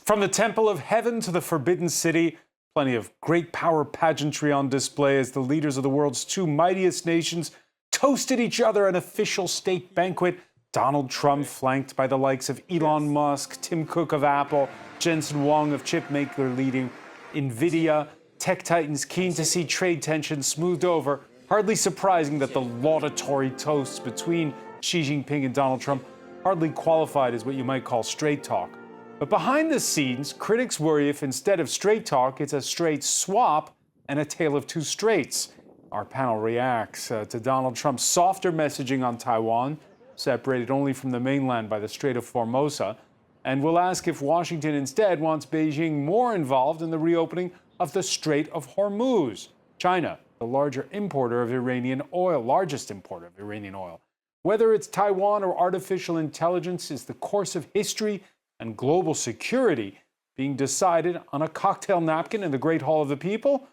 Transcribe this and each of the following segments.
From the Temple of Heaven to the Forbidden City, plenty of great power pageantry on display as the leaders of the world's two mightiest nations toasted each other at an official state banquet. Donald Trump flanked by the likes of Elon Musk, Tim Cook of Apple, Jensen Huang of chipmaker leading Nvidia, tech titans keen to see trade tensions smoothed over. Hardly surprising that the laudatory toasts between Xi Jinping and Donald Trump hardly qualified as what you might call straight talk. But behind the scenes, critics worry if instead of straight talk, it's a straight swap and a tale of two straits. Our panel reacts to Donald Trump's softer messaging on Taiwan, separated only from the mainland by the Strait of Formosa, and we'll ask if Washington instead wants Beijing more involved in the reopening of the Strait of Hormuz. China, the largest importer of Iranian oil. Whether it's Taiwan or artificial intelligence, is the course of history and global security being decided on a cocktail napkin in the Great Hall of the People?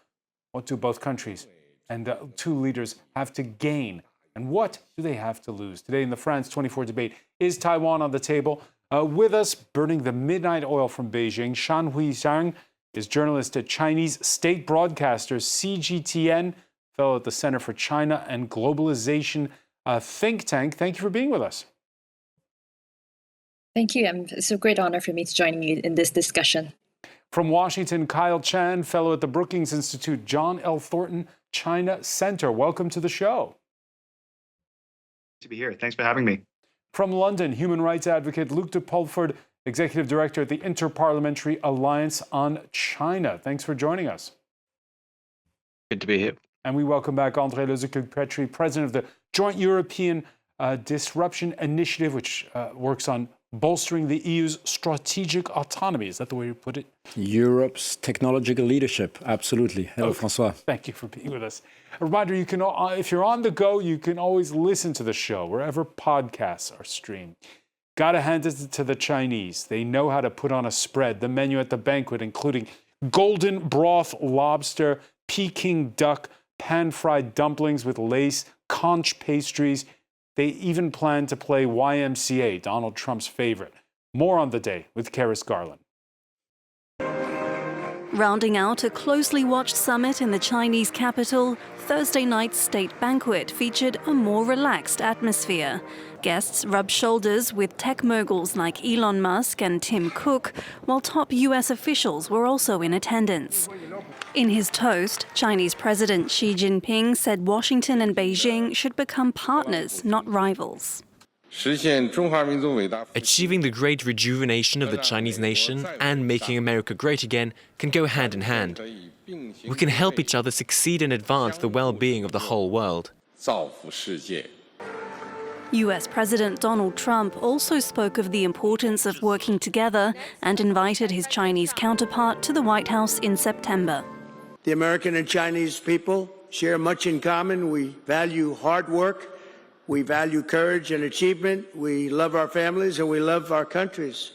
What do both countries and two leaders have to gain? And what do they have to lose? Today in the France 24 debate, is Taiwan on the table? With us, burning the midnight oil from Beijing, Huang is journalist at Chinese state broadcaster CGTN, fellow at the Center for China and Globalization think tank. Thank you for being with us. Thank you. It's a great honor for me to join you in this discussion. From Washington, Kyle Chan, fellow at the Brookings Institute, John L. Thornton China Center. Welcome to the show. To be here. Thanks for having me. From London, human rights advocate Luc de Pulford, executive director at the Interparliamentary Alliance on China. Thanks for joining us. Good to be here. And we welcome back André Lezeuc-Petry, president of the Joint European Disruption Initiative, which works on bolstering the EU's strategic autonomy. Is that the way you put it? Europe's technological leadership. Absolutely. Hello, François. Thank you for being with us. A reminder, you can, if you're on the go, you can always listen to the show wherever podcasts are streamed. Gotta hand it to the Chinese. They know how to put on a spread. The menu at the banquet, including golden broth lobster, Peking duck, pan-fried dumplings with lace, conch pastries. They even plan to play YMCA, Donald Trump's favorite. More on the day with Karis Garland. Rounding out a closely watched summit in the Chinese capital, Thursday night's state banquet featured a more relaxed atmosphere. Guests rubbed shoulders with tech moguls like Elon Musk and Tim Cook, while top U.S. officials were also in attendance. In his toast, Chinese President Xi Jinping said Washington and Beijing should become partners, not rivals. Achieving the great rejuvenation of the Chinese nation and making America great again can go hand in hand. We can help each other succeed and advance the well-being of the whole world. US President Donald Trump also spoke of the importance of working together and invited his Chinese counterpart to the White House in September. The American and Chinese people share much in common. We value hard work. We value courage and achievement. We love our families and we love our countries.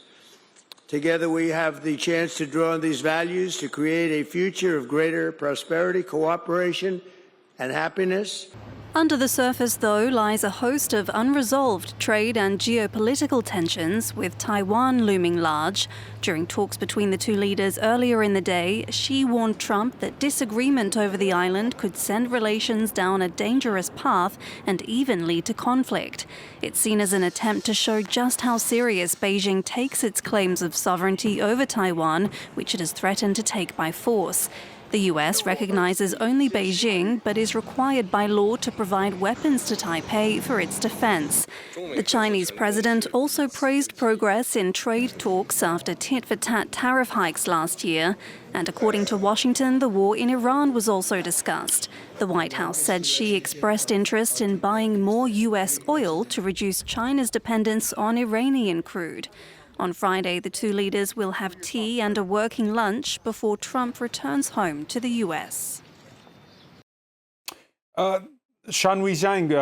Together we have the chance to draw on these values to create a future of greater prosperity, cooperation, and happiness. Under the surface, though, lies a host of unresolved trade and geopolitical tensions, with Taiwan looming large. During talks between the two leaders earlier in the day, Xi warned Trump that disagreement over the island could send relations down a dangerous path and even lead to conflict. It's seen as an attempt to show just how serious Beijing takes its claims of sovereignty over Taiwan, which it has threatened to take by force. The US recognizes only Beijing, but is required by law to provide weapons to Taipei for its defense. The Chinese president also praised progress in trade talks after tit-for-tat tariff hikes last year. And according to Washington, the war in Iran was also discussed. The White House said Xi expressed interest in buying more US oil to reduce China's dependence on Iranian crude. On Friday, the two leaders will have tea and a working lunch before Trump returns home to the U.S. Shan Weizhang,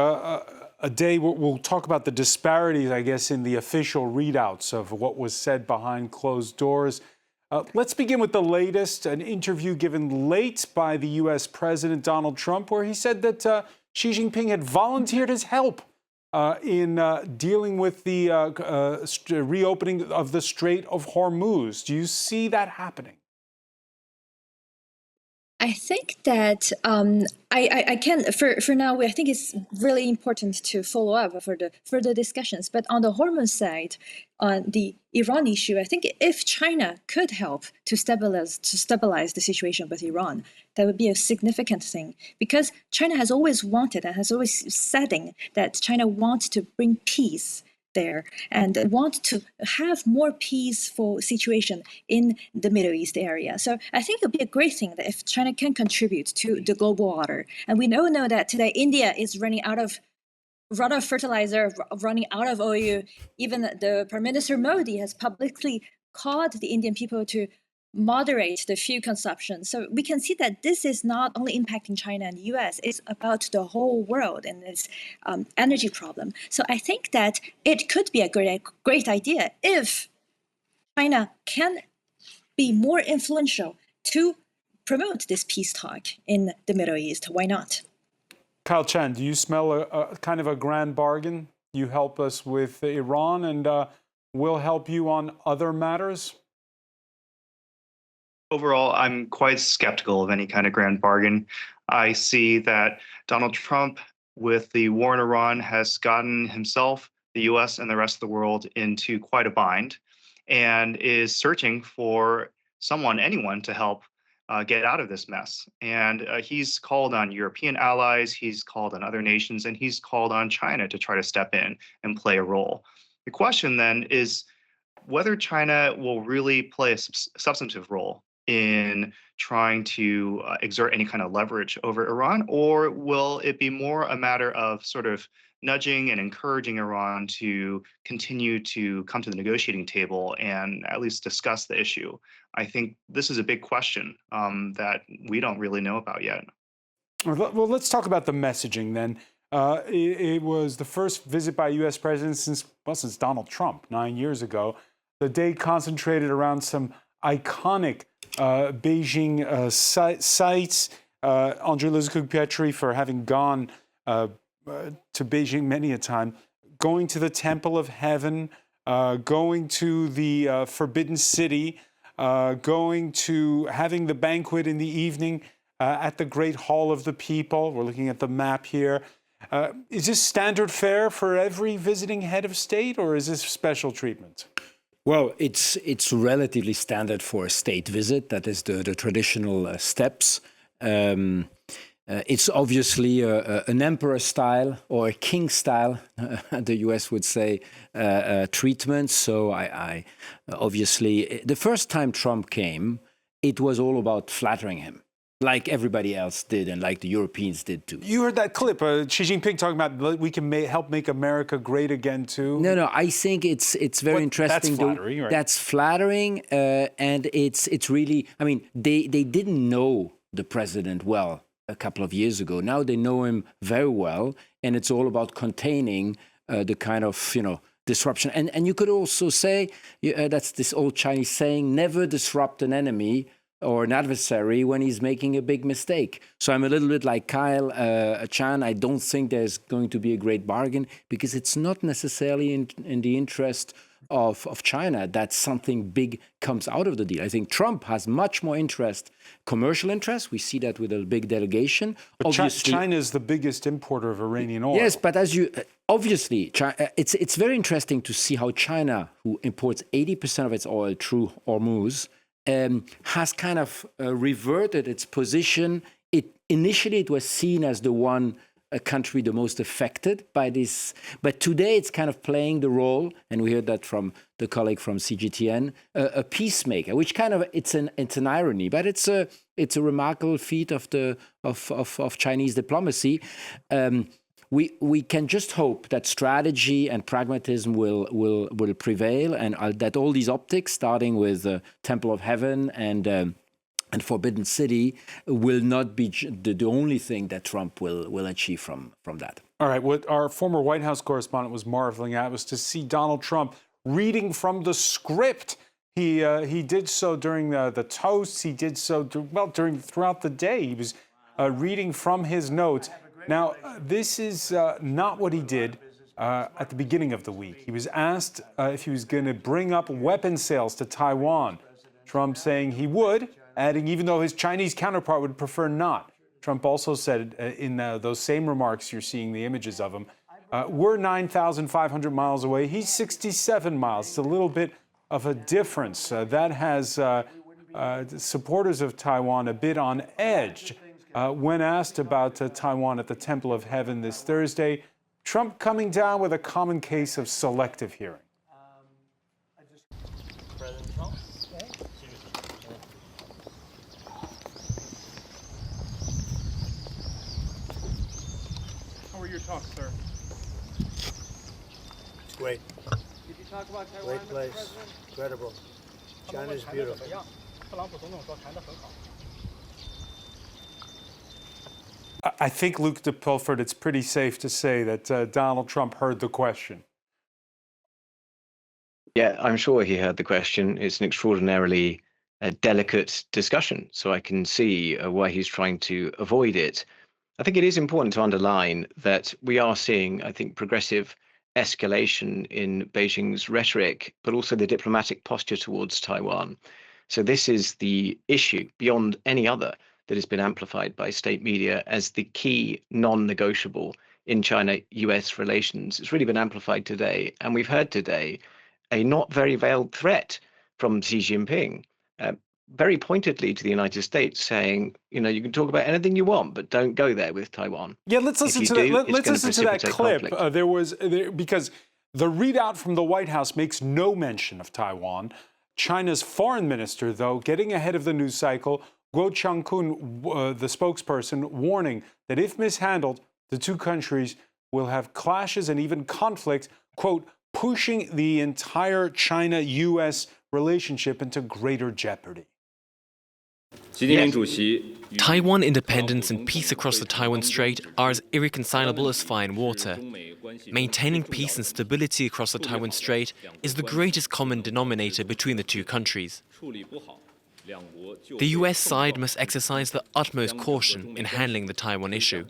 a day we'll talk about the disparities, I guess, in the official readouts of what was said behind closed doors. Let's begin with the latest, an interview given late by the U.S. President Donald Trump, where he said that Xi Jinping had volunteered his help in dealing with the reopening of the Strait of Hormuz. Do you see that happening? I think that I can for now. I think it's really important to follow up for the further discussions. But on the Hormuz side, on the Iran issue, I think if China could help to stabilize the situation with Iran, that would be a significant thing, because China has always wanted and has always said that China wants to bring peace there and want to have more peaceful situation in the Middle East area. So I think it would be a great thing that if China can contribute to the global order. And we know that today India is running out of fertilizer, running out of oil. Even the Prime Minister Modi has publicly called the Indian people to moderate the fuel consumption. So we can see that this is not only impacting China and the US, it's about the whole world and its energy problem. So I think that it could be a great idea if China can be more influential to promote this peace talk in the Middle East. Why not? Kyle Chan, do you smell a kind of a grand bargain? You help us with Iran, and we'll help you on other matters? Overall, I'm quite skeptical of any kind of grand bargain. I see that Donald Trump, with the war in Iran, has gotten himself, the US, and the rest of the world into quite a bind, and is searching for anyone to help get out of this mess. And he's called on European allies, he's called on other nations, and he's called on China to try to step in and play a role. The question then is whether China will really play a substantive role in trying to exert any kind of leverage over Iran, or will it be more a matter of sort of nudging and encouraging Iran to continue to come to the negotiating table and at least discuss the issue? I think this is a big question that we don't really know about yet. Well, let's talk about the messaging then. It was the first visit by a U.S. president since Donald Trump 9 years ago. The day concentrated around some iconic Beijing sites. Andrei Lizcook-Petri, for having gone to Beijing many a time, going to the Temple of Heaven, going to the Forbidden City, going to having the banquet in the evening at the Great Hall of the People. We're looking at the map here. Is this standard fare for every visiting head of state, or is this special treatment? Well, it's relatively standard for a state visit. That is the traditional steps. It's obviously an emperor style or a king style, the US would say, treatment. So I obviously, the first time Trump came, it was all about flattering him, like everybody else did and like the Europeans did too. You heard that clip, Xi Jinping talking about we can help make America great again too. No, I think it's very interesting. That's flattering, right? That's flattering, and it's really. I mean, they didn't know the president well a couple of years ago. Now they know him very well, and it's all about containing the kind of disruption. And you could also say that's this old Chinese saying: never disrupt an enemy or an adversary when he's making a big mistake. So I'm a little bit like Kyle Chan. I don't think there's going to be a great bargain because it's not necessarily in the interest of China that something big comes out of the deal. I think Trump has much more interest, commercial interest. We see that with a big delegation. But China is the biggest importer of Iranian oil. Yes, but obviously, it's very interesting to see how China, who imports 80% of its oil through Hormuz, has kind of reverted its position. Initially, it was seen as a country the most affected by this, but today it's kind of playing the role, and we heard that from the colleague from CGTN, a peacemaker, which kind of it's an irony, but it's a remarkable feat of Chinese diplomacy. We can just hope that strategy and pragmatism will prevail, and that all these optics, starting with Temple of Heaven and Forbidden City, will not be the only thing that Trump will achieve from that. All right, what our former White House correspondent was marveling at was to see Donald Trump reading from the script. He did so during the toasts. He did so throughout the day. He was reading from his notes. Now, this is not what he did at the beginning of the week. He was asked if he was going to bring up weapon sales to Taiwan. Trump saying he would, adding even though his Chinese counterpart would prefer not. Trump also said in those same remarks, you're seeing the images of him, we're 9,500 miles away. He's 67 miles. It's a little bit of a difference. That has supporters of Taiwan a bit on edge. When asked about Taiwan at the Temple of Heaven this Thursday, Trump coming down with a common case of selective hearing. How were your talks, sir? Great. Did you talk about Taiwan, Great Mr. place. President? Incredible. China's beautiful. 特朗普总统说谈得很好。 I think, Luke de Pulford, it's pretty safe to say that Donald Trump heard the question. Yeah, I'm sure he heard the question. It's an extraordinarily delicate discussion, so I can see why he's trying to avoid it. I think it is important to underline that we are seeing, I think, progressive escalation in Beijing's rhetoric, but also the diplomatic posture towards Taiwan. So this is the issue beyond any other that has been amplified by state media as the key non-negotiable in China-US relations. It's really been amplified today. And we've heard today a not very veiled threat from Xi Jinping, very pointedly to the United States, saying, you know, you can talk about anything you want, but don't go there with Taiwan. Yeah, let's listen to that. Let's listen to that clip. Because the readout from the White House makes no mention of Taiwan. China's foreign minister, though, getting ahead of the news cycle, Guo Changkun, the spokesperson, warning that if mishandled, the two countries will have clashes and even conflict, quote, pushing the entire China-U.S. relationship into greater jeopardy. Taiwan independence and peace across the Taiwan Strait are as irreconcilable as fire and water. Maintaining peace and stability across the Taiwan Strait is the greatest common denominator between the two countries. The US side must exercise the utmost caution in handling the Taiwan issue.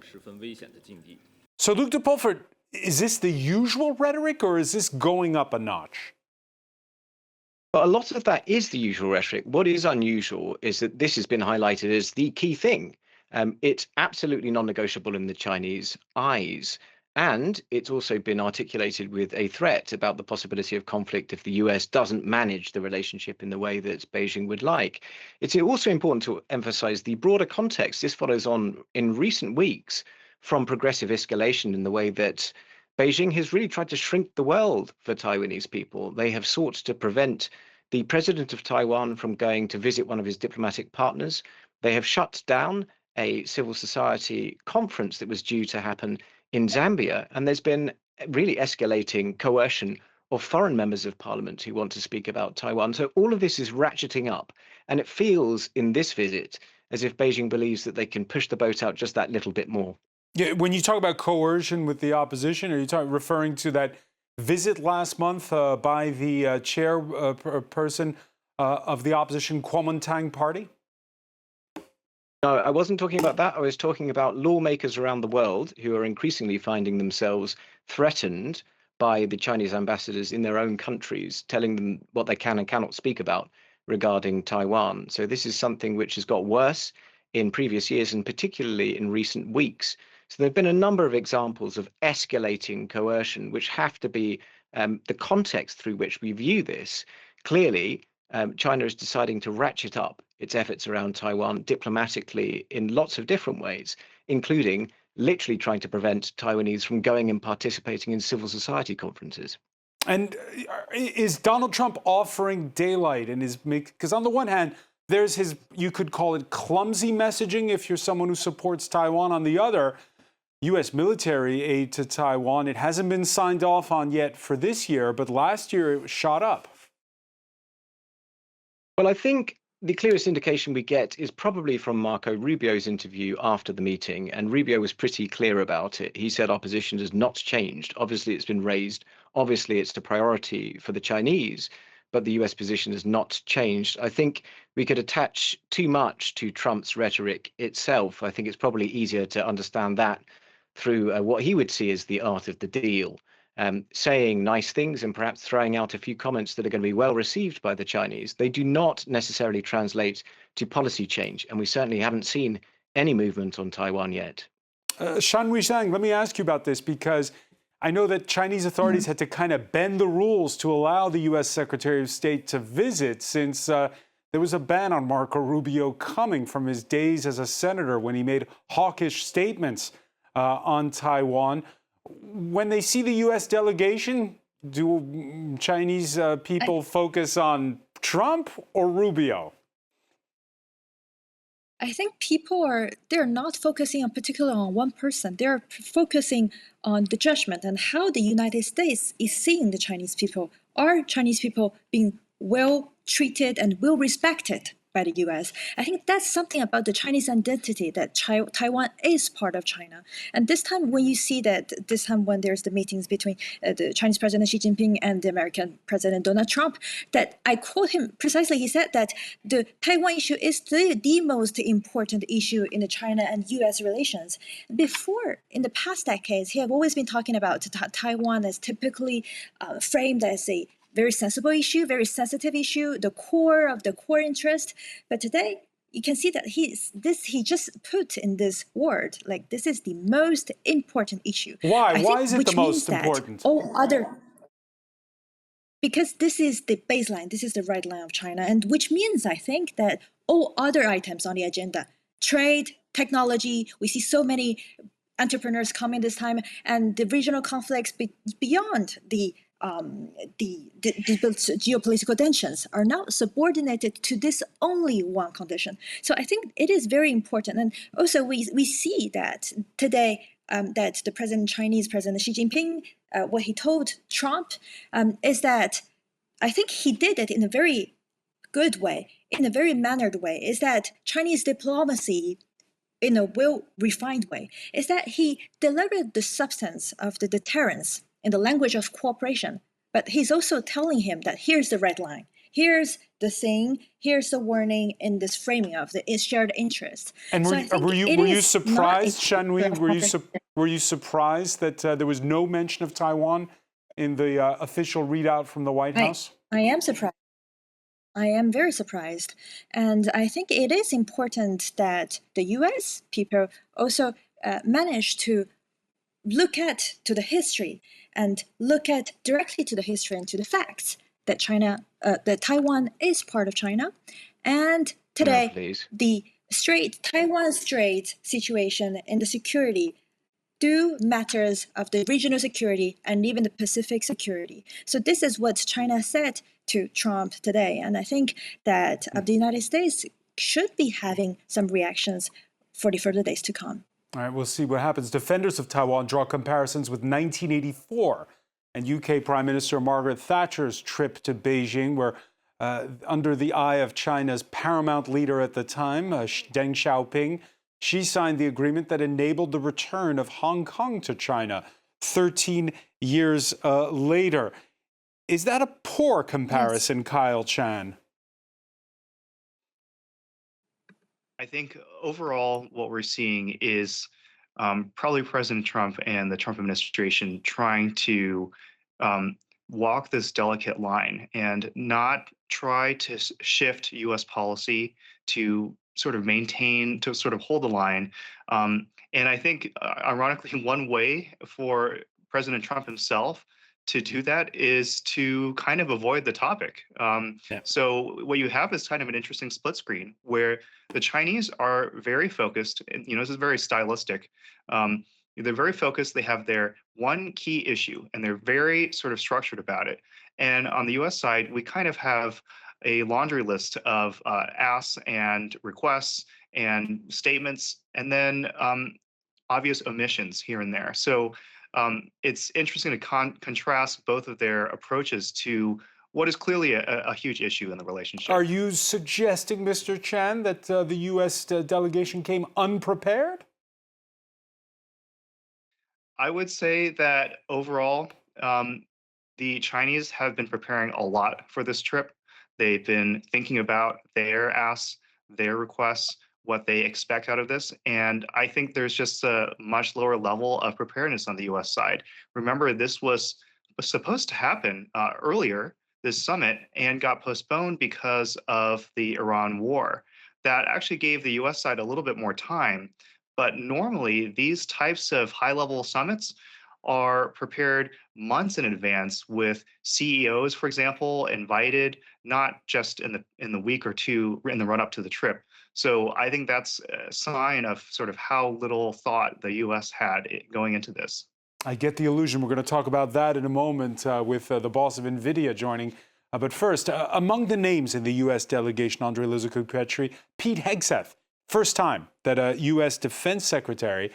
So, Luke de Pulford, is this the usual rhetoric or is this going up a notch? But a lot of that is the usual rhetoric. What is unusual is that this has been highlighted as the key thing. It's absolutely non-negotiable in the Chinese eyes. And it's also been articulated with a threat about the possibility of conflict if the US doesn't manage the relationship in the way that Beijing would like. It's also important to emphasize the broader context. This follows on in recent weeks from progressive escalation in the way that Beijing has really tried to shrink the world for Taiwanese people. They have sought to prevent the president of Taiwan from going to visit one of his diplomatic partners. They have shut down a civil society conference that was due to happen in Zambia, and there's been really escalating coercion of foreign members of parliament who want to speak about Taiwan. So all of this is ratcheting up, and it feels in this visit as if Beijing believes that they can push the boat out just that little bit more. Yeah, when you talk about coercion with the opposition, are you referring to that visit last month by the chairperson of the opposition Kuomintang party? No, I wasn't talking about that. I was talking about lawmakers around the world who are increasingly finding themselves threatened by the Chinese ambassadors in their own countries, telling them what they can and cannot speak about regarding Taiwan. So this is something which has got worse in previous years and particularly in recent weeks. So there have been a number of examples of escalating coercion, which have to be the context through which we view this. Clearly, China is deciding to ratchet up its efforts around Taiwan diplomatically in lots of different ways, including literally trying to prevent Taiwanese from going and participating in civil society conferences. And is Donald Trump offering daylight in his, because on the one hand, there's his, you could call it clumsy messaging if you're someone who supports Taiwan. On the other, U.S. military aid to Taiwan, it hasn't been signed off on yet for this year, but last year it shot up. Well, I think the clearest indication we get is probably from Marco Rubio's interview after the meeting, and Rubio was pretty clear about it. He said our position has not changed. Obviously, it's been raised. Obviously, it's a priority for the Chinese, but the US position has not changed. I think we could attach too much to Trump's rhetoric itself. I think it's probably easier to understand that through what he would see as the art of the deal. saying nice things and perhaps throwing out a few comments that are going to be well received by the Chinese, they do not necessarily translate to policy change. And we certainly haven't seen any movement on Taiwan yet. Shanhui Zhang, let me ask you about this because I know that Chinese authorities had to kind of bend the rules to allow the U.S. Secretary of State to visit since there was a ban on Marco Rubio coming from his days as a senator when he made hawkish statements on Taiwan. When they see the U.S. delegation, do Chinese people focus on Trump or Rubio? I think they're not focusing on particularly on one person. They're focusing on the judgment and how the United States is seeing the Chinese people. Are Chinese people being well treated and well respected by the US? I think that's something about the Chinese identity, that Taiwan is part of China. And this time when you see that, this time when there's the meetings between the Chinese President Xi Jinping and the American President Donald Trump, that I quote him precisely, he said that the Taiwan issue is the most important issue in the China and US relations. Before, in the past decades, he have always been talking about Taiwan as typically framed as a very sensible issue, very sensitive issue, the core of the core interest. But today, you can see that he just put in this word, like this is the most important issue. Why? Why is it the most important? Because this is the baseline, this is the red line of China, and which means I think that all other items on the agenda, trade, technology, we see so many entrepreneurs coming this time, and the regional conflicts beyond the geopolitical tensions are now subordinated to this only one condition. So I think it is very important. And also we see that today that the Chinese President Xi Jinping, what he told Trump is that I think he did it in a very good way, in a very mannered way, is that Chinese diplomacy in a well-refined way, is that he delivered the substance of the deterrence in the language of cooperation, but he's also telling him that here's the red line, here's the thing, here's the warning in this framing of the shared interest. And were you surprised, Shanhui? Were you surprised that there was no mention of Taiwan in the official readout from the White House? I am surprised. I am very surprised. And I think it is important that the US people also manage to look to the history and look directly to the history and to the facts that that Taiwan is part of China. And today, the Taiwan Strait situation and the security do matters of the regional security and even the Pacific security. So this is what China said to Trump today. And I think that the United States should be having some reactions for the further days to come. All right, we'll see what happens. Defenders of Taiwan draw comparisons with 1984 and UK Prime Minister Margaret Thatcher's trip to Beijing, where under the eye of China's paramount leader at the time, Deng Xiaoping, she signed the agreement that enabled the return of Hong Kong to China 13 years later. Is that a poor comparison, yes, Kyle Chan? I think overall what we're seeing is probably President Trump and the Trump administration trying to walk this delicate line and not try to shift U.S. policy to sort of hold the line. And I think, ironically, one way for President Trump himself to do that is to kind of avoid the topic. So what you have is kind of an interesting split screen where the Chinese are very focused, and, this is very stylistic. They're very focused. They have their one key issue, and they're very sort of structured about it. And on the U.S. side, we kind of have a laundry list of asks and requests and statements, and then obvious omissions here and there. So it's interesting to contrast both of their approaches to what is clearly a huge issue in the relationship. Are you suggesting, Mr. Chan, that the U.S. delegation came unprepared? I would say that overall, the Chinese have been preparing a lot for this trip. They've been thinking about their asks, their requests, what they expect out of this. And I think there's just a much lower level of preparedness on the U.S. side. Remember, this was was supposed to happen earlier this summit and got postponed because of the Iran war. That actually gave the US side a little bit more time. But normally, these types of high level summits are prepared months in advance with CEOs, for example, invited, not just in the week or two in the run up to the trip. So I think that's a sign of sort of how little thought the US had going into this. I get the illusion. We're going to talk about that in a moment with the boss of Nvidia joining. But first, among the names in the U.S. delegation, Andre Petrie, Pete Hegseth, first time that a U.S. defense secretary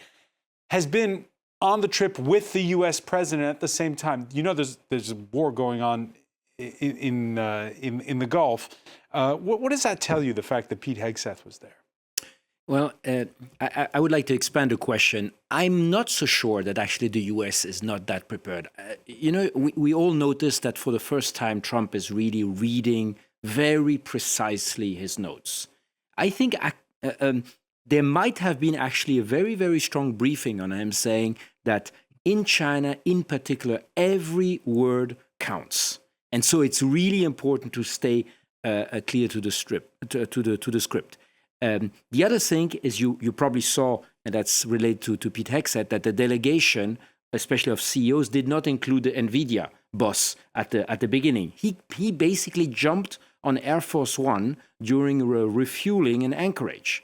has been on the trip with the U.S. president at the same time. You know, there's a war going on in the Gulf. What does that tell you, the fact that Pete Hegseth was there? Well, I would like to expand the question. I'm not so sure that actually the U.S. is not that prepared. We all noticed that for the first time, Trump is really reading very precisely his notes. I think there might have been actually a very, very strong briefing on him saying that in China, in particular, every word counts. And so it's really important to stay clear to the script. The other thing is you probably saw, and that's related to Pete Hegseth, that the delegation, especially of CEOs, did not include the Nvidia boss at the beginning. He basically jumped on Air Force One during refueling in Anchorage.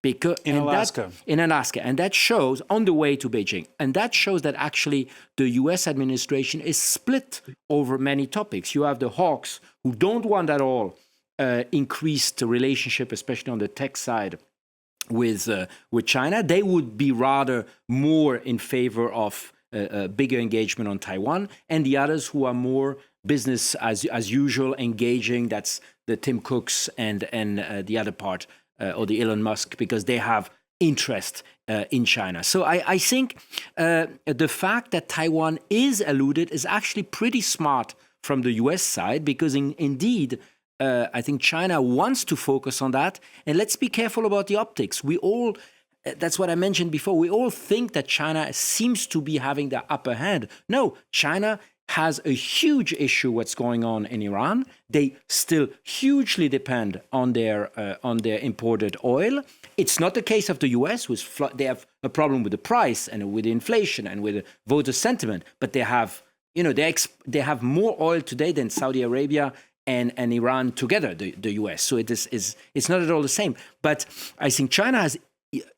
In Alaska. In Alaska. And that shows, on the way to Beijing, and that shows that actually the US administration is split over many topics. You have the hawks who don't want at all increased relationship, especially on the tech side, with China. They would be rather more in favor of bigger engagement on Taiwan, and the others who are more business as usual, engaging. That's the Tim Cooks and the other part, or the Elon Musk, because they have interest in China. So I think the fact that Taiwan is alluded is actually pretty smart from the US side, because indeed, I think China wants to focus on that. And let's be careful about the optics. That's what I mentioned before. We all think that China seems to be having the upper hand. No, China has a huge issue what's going on in Iran. They still hugely depend on their imported oil. It's not the case of the US, they have a problem with the price and with inflation and with voter sentiment, but they have, they have more oil today than Saudi Arabia and Iran together, the US. So it's not at all the same. But I think China has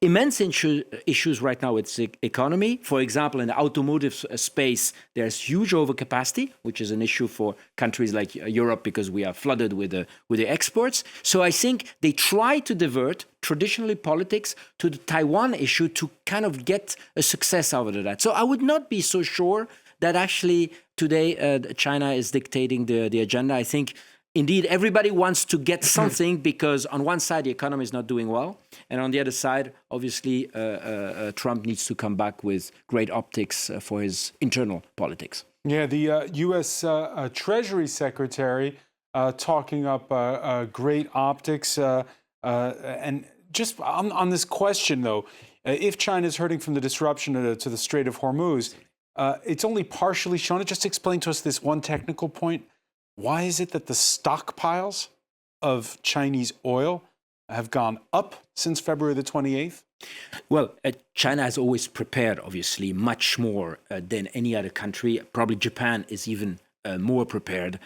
immense issues right now with its economy. For example, in the automotive space, there's huge overcapacity, which is an issue for countries like Europe because we are flooded with the exports. So I think they try to divert traditionally politics to the Taiwan issue to kind of get a success out of that. So I would not be so sure that actually today China is dictating the agenda. I think indeed everybody wants to get something because on one side the economy is not doing well, and on the other side, obviously, Trump needs to come back with great optics for his internal politics. Yeah, the U.S. Treasury Secretary talking up great optics. And just on this question, though, if China is hurting from the disruption to the Strait of Hormuz, it's only partially shown. Just explain to us this one technical point. Why is it that the stockpiles of Chinese oil have gone up since February the 28th? Well, China has always prepared, obviously, much more than any other country. Probably Japan is even more prepared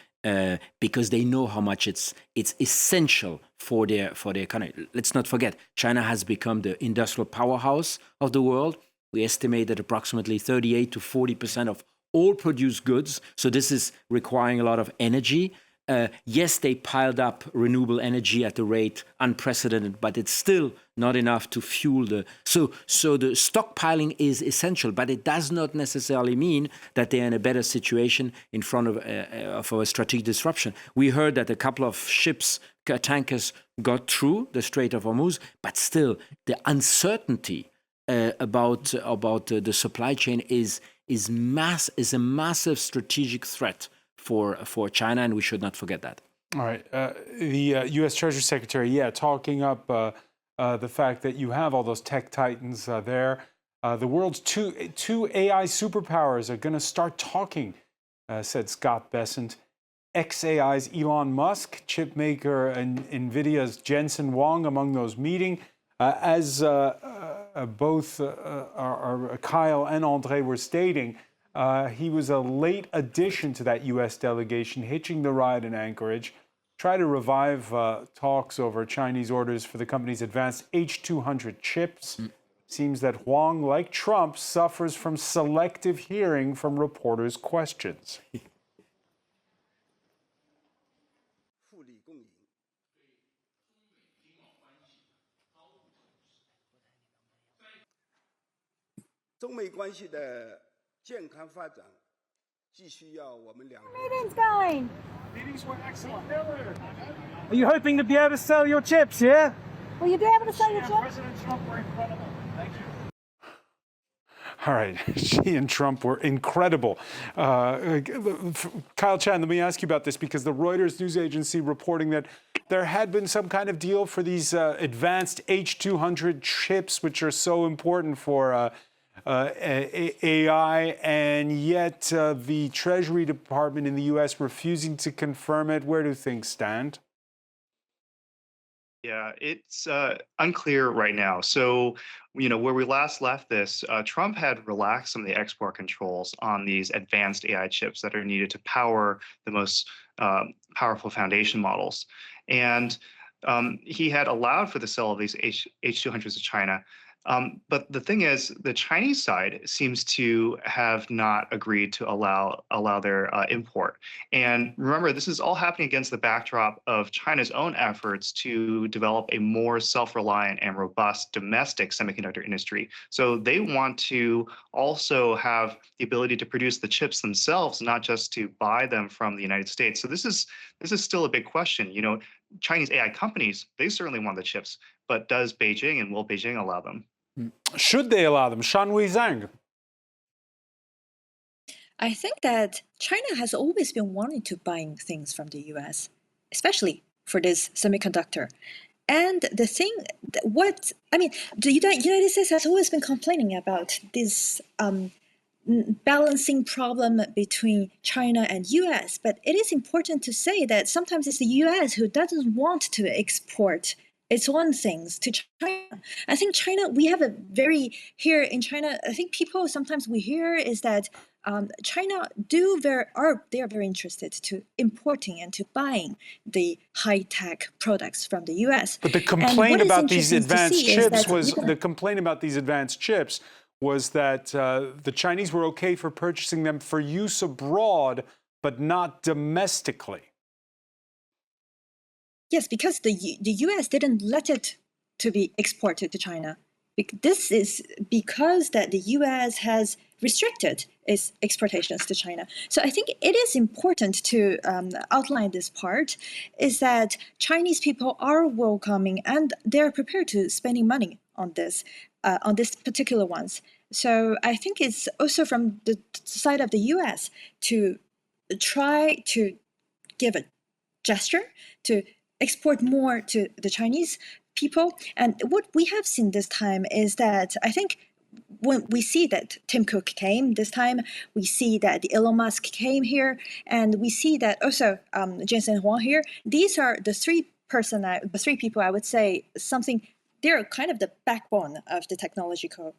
because they know how much it's essential for their economy. Let's not forget, China has become the industrial powerhouse of the world. We estimate that approximately 38 to 40% of all produced goods. So this is requiring a lot of energy. Yes, they piled up renewable energy at a rate unprecedented, but it's still not enough to fuel So the stockpiling is essential, but it does not necessarily mean that they're in a better situation in front of a strategic disruption. We heard that a couple of ships, tankers, got through the Strait of Hormuz, but still the uncertainty about the supply chain is a massive strategic threat for China, and we should not forget that. All right. The U.S. Treasury Secretary, talking up the fact that you have all those tech titans there. The world's two AI superpowers are going to start talking said Scott Bessent. XAI's Elon Musk, chipmaker, and Nvidia's Jensen Huang among those meeting. As both Kyle and Andre were stating, he was a late addition to that U.S. delegation, hitching the ride in Anchorage, try to revive talks over Chinese orders for the company's advanced H200 chips. Seems that Huang, like Trump, suffers from selective hearing from reporters' questions. Meeting's going. Meetings were excellent. Are you hoping to be able to sell your chips, yeah? Will you be able to sell your chips? President Trump were incredible. Thank you. All right, Xi and Trump were incredible. Kyle Chan, let me ask you about this because the Reuters news agency reporting that there had been some kind of deal for these advanced H200 chips, which are so important for AI, and yet the Treasury Department in the U.S. refusing to confirm it. Where do things stand? Yeah, it's unclear right now. So, where we last left this, Trump had relaxed some of the export controls on these advanced AI chips that are needed to power the most powerful foundation models. And he had allowed for the sale of these H200s to China. But the thing is, the Chinese side seems to have not agreed to allow their import. And remember, this is all happening against the backdrop of China's own efforts to develop a more self-reliant and robust domestic semiconductor industry. So they want to also have the ability to produce the chips themselves, not just to buy them from the United States. So this is still a big question. Chinese AI companies, they certainly want the chips, but does Beijing and will Beijing allow them? Should they allow them? Shanhui Zhang. I think that China has always been wanting to buy things from the US, especially for this semiconductor. And the thing, the United States has always been complaining about this balancing problem between China and US. But it is important to say that sometimes it's the US who doesn't want to export its own things to China. I think China, we have here in China, I think people sometimes we hear is that China they are very interested to importing and to buying the high-tech products from the US. But the complaint about these advanced chips was that the Chinese were okay for purchasing them for use abroad, but not domestically. Yes, because the U.S. didn't let it to be exported to China. This is because that the U.S. has restricted its exportations to China. So I think it is important to outline this part, is that Chinese people are welcoming and they're prepared to spending money on this particular ones. So I think it's also from the side of the U.S. to try to give a gesture to export more to the Chinese people. And what we have seen this time is that I think when we see that Tim Cook came this time, we see that Elon Musk came here, and we see that also Jensen Huang here. These are the three people I would say they're kind of the backbone of the technological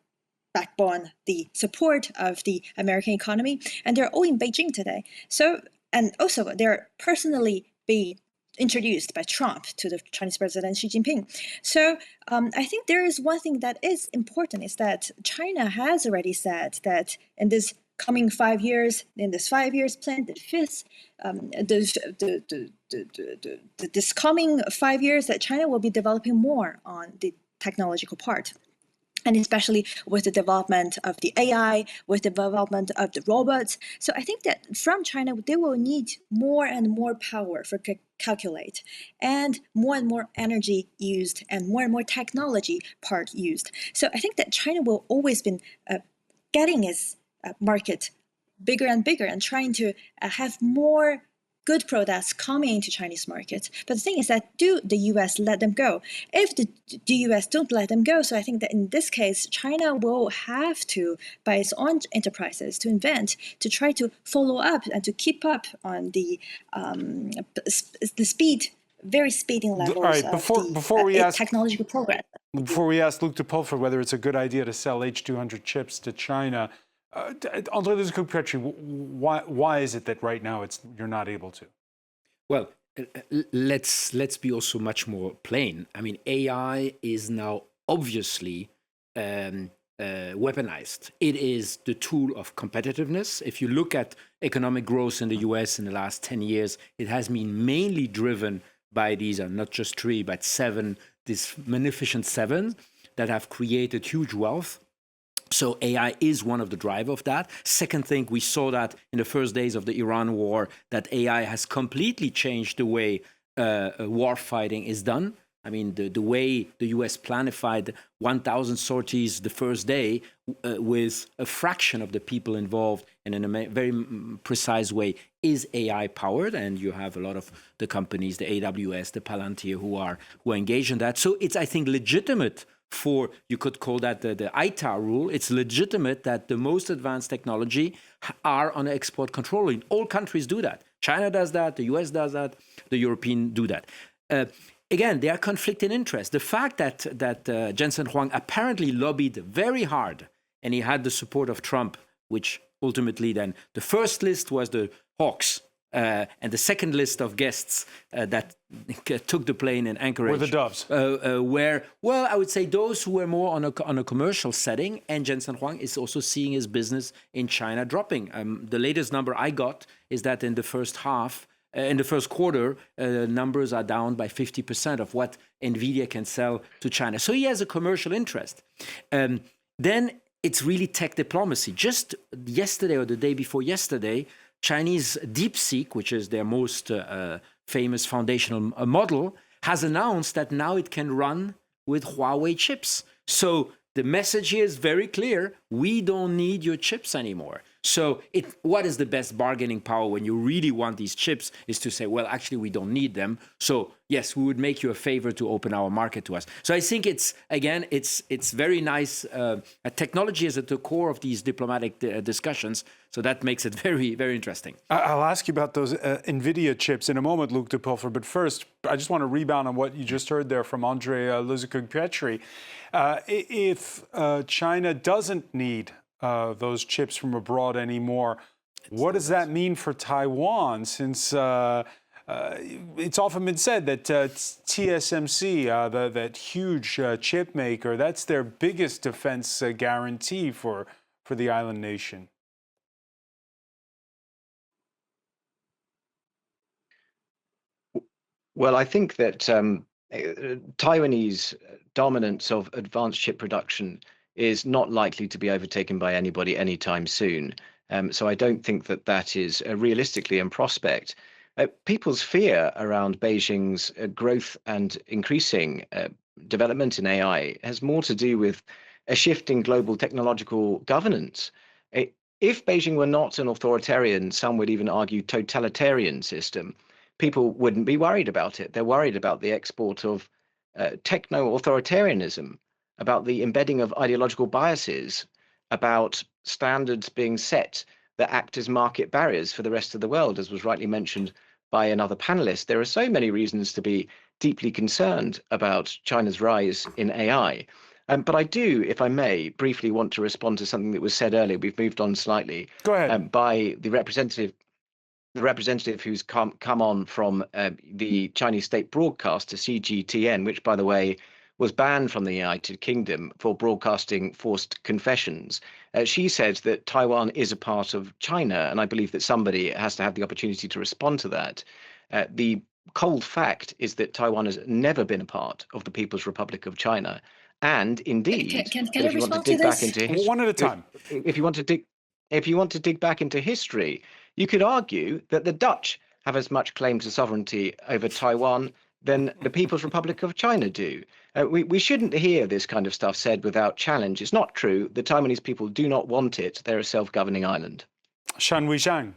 backbone, the support of the American economy, and they're all in Beijing today. So, and also they're personally being introduced by Trump to the Chinese President Xi Jinping. So I think there is one thing that is important, is that China has already said that in this coming 5 years, in this 5 years plan, this coming 5 years, that China will be developing more on the technological part. And especially with the development of the AI, with the development of the robots. So I think that from China, they will need more and more power for calculate, and more energy used, and more technology part used. So I think that China will always been getting its market bigger and bigger, and trying to have more good products coming into Chinese market. But the thing is that do the US let them go? If the US don't let them go, so I think that in this case, China will have to, by its own enterprises, to invent, to try to follow up and to keep up on the speed, very speeding levels All right, before we ask technological progress. Before we ask Luc de Pulford whether it's a good idea to sell H200 chips to China, André Luscope-Petry, why is it that right now you're not able to? Well, let's be also much more plain. I mean, AI is now obviously weaponized. It is the tool of competitiveness. If you look at economic growth in the US in the last 10 years, it has been mainly driven by these, not just 3, but 7, these magnificent 7 that have created huge wealth. So AI is one of the drivers of that. Second thing, we saw that in the first days of the Iran war, that AI has completely changed the way war fighting is done. I mean, the way the US planified 1,000 sorties the first day with a fraction of the people involved and in a very precise way is AI powered. And you have a lot of the companies, the AWS, the Palantir, who are engaged in that. So it's, I think, legitimate for, you could call that the ITAR rule. It's legitimate that the most advanced technology are on export control. All countries do that. China does that, the US does that, the European do that. Again, there are conflicting interests. The fact that Jensen Huang apparently lobbied very hard, and he had the support of Trump, which ultimately then the first list was the Hawks, and the second list of guests that took the plane in Anchorage were the Doves. Well, I would say those who were more on a commercial setting, and Jensen Huang is also seeing his business in China dropping. The latest number I got is that in the first half, in the first quarter, numbers are down by 50% of what Nvidia can sell to China. So he has a commercial interest. Then it's really tech diplomacy. Just yesterday or the day before yesterday, Chinese DeepSeek, which is their most famous foundational model, has announced that now it can run with Huawei chips. So the message here is very clear. We don't need your chips anymore. So what is the best bargaining power when you really want these chips is to say, well, actually, we don't need them. So yes, we would make you a favor to open our market to us. So I think it's very nice. Technology is at the core of these diplomatic discussions. So that makes it very, very interesting. I'll ask you about those Nvidia chips in a moment, Luc de Pulford. But first, I just want to rebound on what you just heard there from André Luscope-Petry. If China doesn't need those chips from abroad anymore, what does that mean for Taiwan? Since it's often been said that TSMC, that huge chip maker, that's their biggest defense guarantee for the island nation. Well, I think that Taiwanese dominance of advanced chip production is not likely to be overtaken by anybody anytime soon. So I don't think that is realistically in prospect. People's fear around Beijing's growth and increasing development in AI has more to do with a shift in global technological governance. If Beijing were not an authoritarian, some would even argue totalitarian system, people wouldn't be worried about it. They're worried about the export of techno-authoritarianism, about the embedding of ideological biases, about standards being set that act as market barriers for the rest of the world, as was rightly mentioned by another panelist. There are so many reasons to be deeply concerned about China's rise in AI. But I do, if I may, briefly want to respond to something that was said earlier. We've moved on slightly. Go ahead. By the representative who's come on from the Chinese state broadcaster CGTN, which, by the way, was banned from the United Kingdom for broadcasting forced confessions. She said that Taiwan is a part of China, and I believe that somebody has to have the opportunity to respond to that. The cold fact is that Taiwan has never been a part of the People's Republic of China. And indeed, can if you want to dig back into history, one at a time. If you want to dig back into history, you could argue that the Dutch have as much claim to sovereignty over Taiwan than the People's Republic of China do. We shouldn't hear this kind of stuff said without challenge. It's not true. The Taiwanese people do not want it. They're a self-governing island. Shan Weishang.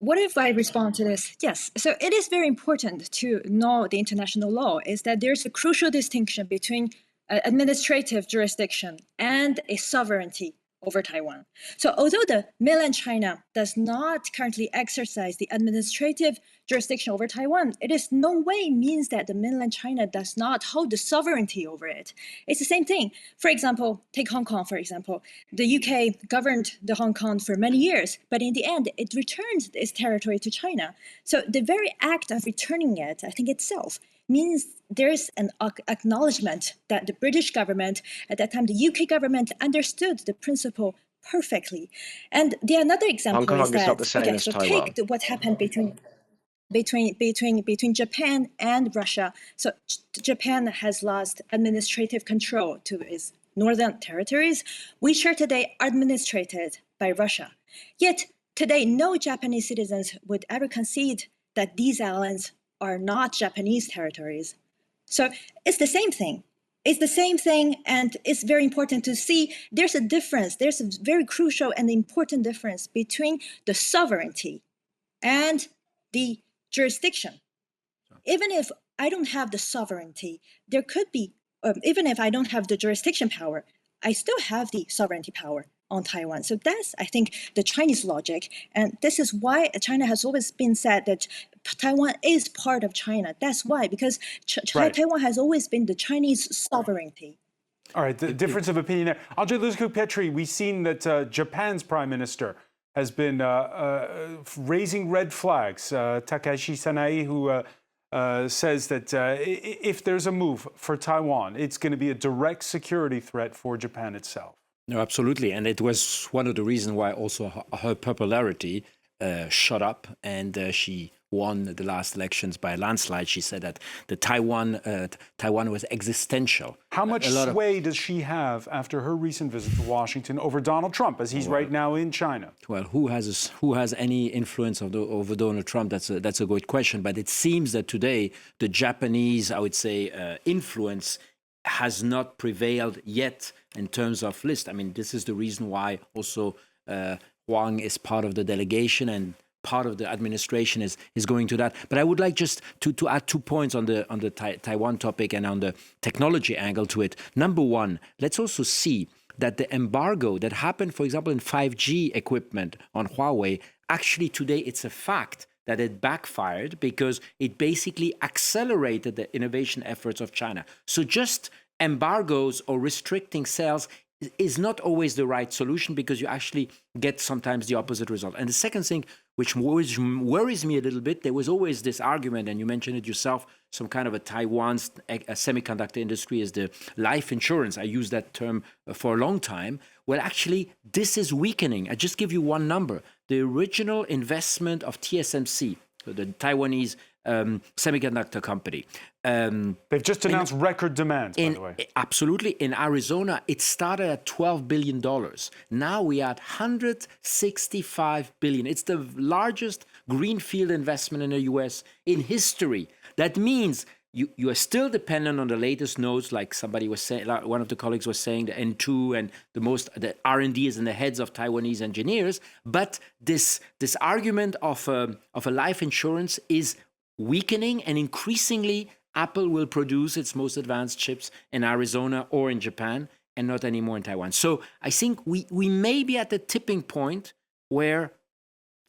What if I respond to this? Yes. So it is very important to know the international law is that there's a crucial distinction between administrative jurisdiction and a sovereignty over Taiwan. So although the mainland China does not currently exercise the administrative jurisdiction over Taiwan, it is no way means that the mainland China does not hold the sovereignty over it. It's the same thing. For example, take Hong Kong, for example. The UK governed the Hong Kong for many years, but in the end, it returned its territory to China. So the very act of returning it, I think itself, means there's an acknowledgement that the British government, at that time the UK government, understood the principle perfectly. And the another example Hong Kong is that, not the same as Taiwan. take what happened between Japan and Russia. So Japan has lost administrative control to its northern territories, which are today administrated by Russia. Yet today, no Japanese citizens would ever concede that these islands are not Japanese territories. So it's the same thing. It's the same thing, and it's very important to see there's a difference. There's a very crucial and important difference between the sovereignty and the jurisdiction. Even if I don't have the sovereignty, there could be, even if I don't have the jurisdiction power, I still have the sovereignty power on Taiwan. So that's, I think, the Chinese logic. And this is why China has always been said that Taiwan is part of China. That's why, because Taiwan has always been the Chinese sovereignty. All right, the difference of opinion there. Andrei Luzhkou-Petri, we've seen that Japan's prime minister has been raising red flags. Takashi Sanae, who says that if there's a move for Taiwan, it's going to be a direct security threat for Japan itself. No, absolutely. And it was one of the reasons why also her popularity shot up, and she won the last elections by a landslide. She said that the Taiwan was existential. How much sway does she have after her recent visit to Washington over Donald Trump, as he's right now in China? Well, who has any influence over Donald Trump? That's a good question. But it seems that today the Japanese, I would say, influence has not prevailed yet in terms of list. I mean, this is the reason why also Huang is part of the delegation and part of the administration is going to that. But I would like just to add 2 points on the Taiwan topic and on the technology angle to it. Number one, let's also see that the embargo that happened, for example, in 5G equipment on Huawei, actually today it's a fact that it backfired because it basically accelerated the innovation efforts of China. So just embargoes or restricting sales is not always the right solution, because you actually get sometimes the opposite result. And the second thing, which worries me a little bit, there was always this argument, and you mentioned it yourself, some kind of a Taiwan's semiconductor industry is the life insurance. I use that term for a long time. Well, actually, this is weakening. I just give you one number. The original investment of TSMC, the Taiwanese semiconductor company. They've just announced record demands, by the way. Absolutely. In Arizona, it started at $12 billion. Now we are at $165 billion. It's the largest greenfield investment in the US in history. That means you are still dependent on the latest nodes, like somebody was saying, like one of the colleagues was saying, the N2 and the R&D is in the heads of Taiwanese engineers. But this argument of a life insurance is weakening, and increasingly Apple will produce its most advanced chips in Arizona or in Japan and not anymore in Taiwan. So I think we may be at the tipping point where,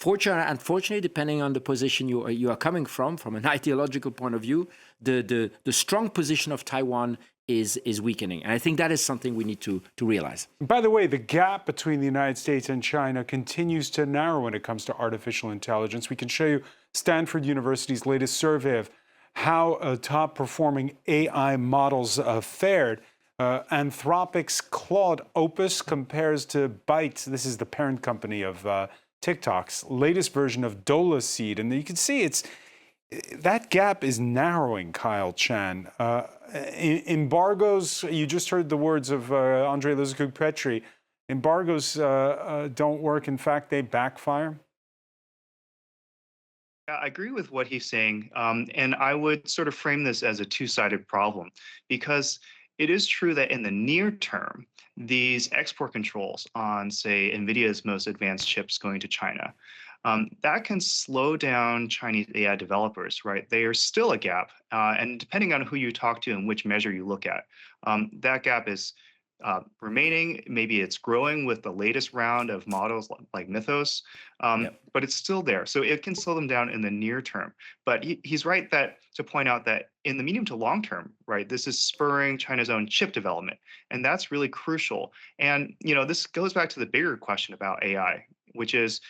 unfortunately, depending on the position you are coming from an ideological point of view, the strong position of Taiwan is weakening. And I think that is something we need to realize. By the way, the gap between the United States and China continues to narrow when it comes to artificial intelligence. We can show you Stanford University's latest survey of how top-performing AI models fared. Anthropic's Claude Opus compares to Byte. This is the parent company of TikTok's latest version of Dola Seed. And you can see that gap is narrowing, Kyle Chan. Embargoes, you just heard the words of Andrei Luzhkou-Petri. Embargoes don't work. In fact, they backfire. I agree with what he's saying. And I would sort of frame this as a two-sided problem, because it is true that in the near term, these export controls on, say, Nvidia's most advanced chips going to China that can slow down Chinese AI developers, right? They are still a gap. And depending on who you talk to and which measure you look at, that gap is remaining. Maybe it's growing with the latest round of models like Mythos, but it's still there. So it can slow them down in the near term. But he's right to point out that in the medium to long term, right, this is spurring China's own chip development. And that's really crucial. And, this goes back to the bigger question about AI, which is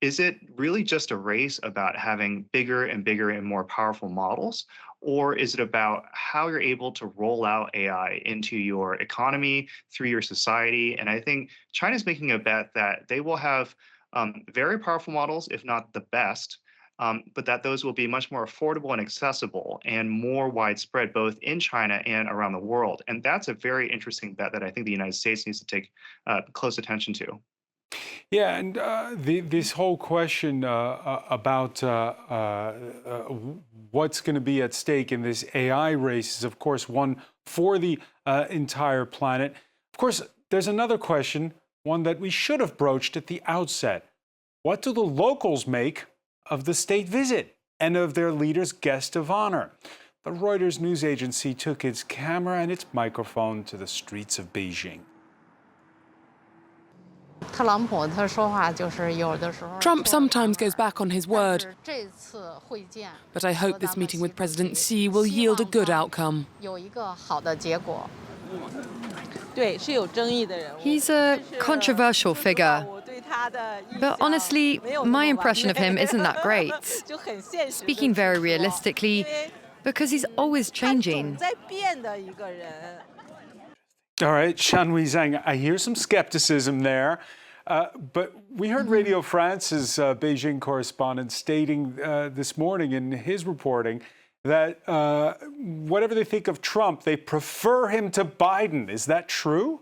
it really just a race about having bigger and bigger and more powerful models? Or is it about how you're able to roll out AI into your economy, through your society? And I think China's making a bet that they will have very powerful models, if not the best, but that those will be much more affordable and accessible and more widespread, both in China and around the world. And that's a very interesting bet that I think the United States needs to take close attention to. Yeah, and this whole question about what's going to be at stake in this AI race is, of course, one for the entire planet. Of course, there's another question, one that we should have broached at the outset. What do the locals make of the state visit and of their leader's guest of honor? The Reuters news agency took its camera and its microphone to the streets of Beijing. Trump sometimes goes back on his word, but I hope this meeting with President Xi will yield a good outcome. He's a controversial figure, but honestly, my impression of him isn't that great. Speaking very realistically, because he's always changing. All right, Shanhui Zhang, I hear some skepticism there. But we heard Radio France's Beijing correspondent stating this morning in his reporting that whatever they think of Trump, they prefer him to Biden. Is that true?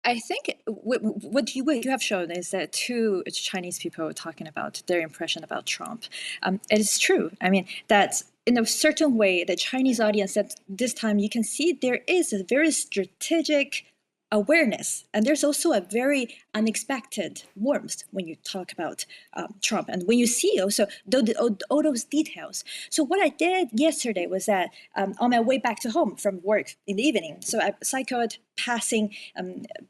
I think what you have shown is that two Chinese people talking about their impression about Trump. It is true. I mean, that in a certain way, the Chinese audience at this time, you can see there is a very strategic awareness, and there's also a very unexpected warmth when you talk about Trump, and when you see also all those details. So what I did yesterday was that on my way back to home from work in the evening, so I cycled passing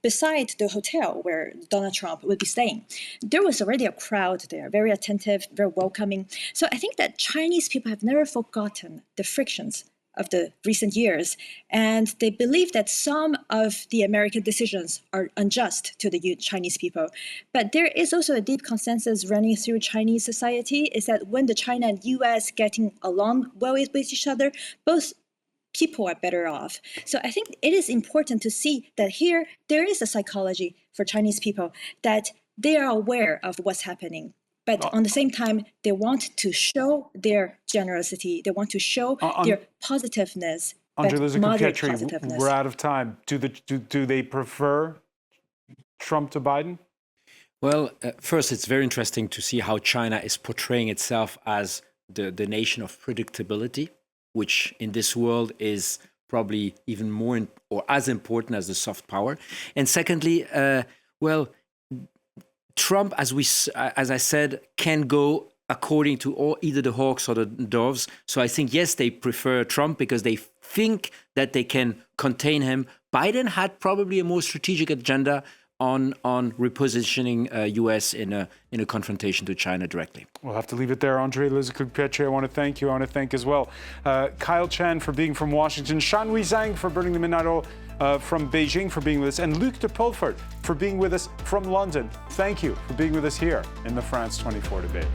beside the hotel where Donald Trump would be staying. There was already a crowd there, very attentive, very welcoming. So I think that Chinese people have never forgotten the frictions of the recent years, and they believe that some of the American decisions are unjust to the Chinese people. But there is also a deep consensus running through Chinese society is that when the China and US getting along well with each other, both people are better off. So I think it is important to see that here there is a psychology for Chinese people that they are aware of what's happening. But on the same time, they want to show their generosity. They want to show their positiveness. We're out of time. Do they prefer Trump to Biden? Well, first, it's very interesting to see how China is portraying itself as the nation of predictability, which in this world is probably even more or as important as the soft power. And secondly, Trump, as I said, can go according to either the hawks or the doves. So I think, yes, they prefer Trump because they think that they can contain him. Biden had probably a more strategic agenda on repositioning U.S. in a confrontation to China directly. We'll have to leave it there. Andre Lizakuk-Petre, I want to thank you. I want to thank as well Kyle Chan for being from Washington, Shanhui Zhang for burning the midnight oil from Beijing for being with us, and Luc de Pulford for being with us from London. Thank you for being with us here in the France 24 debate.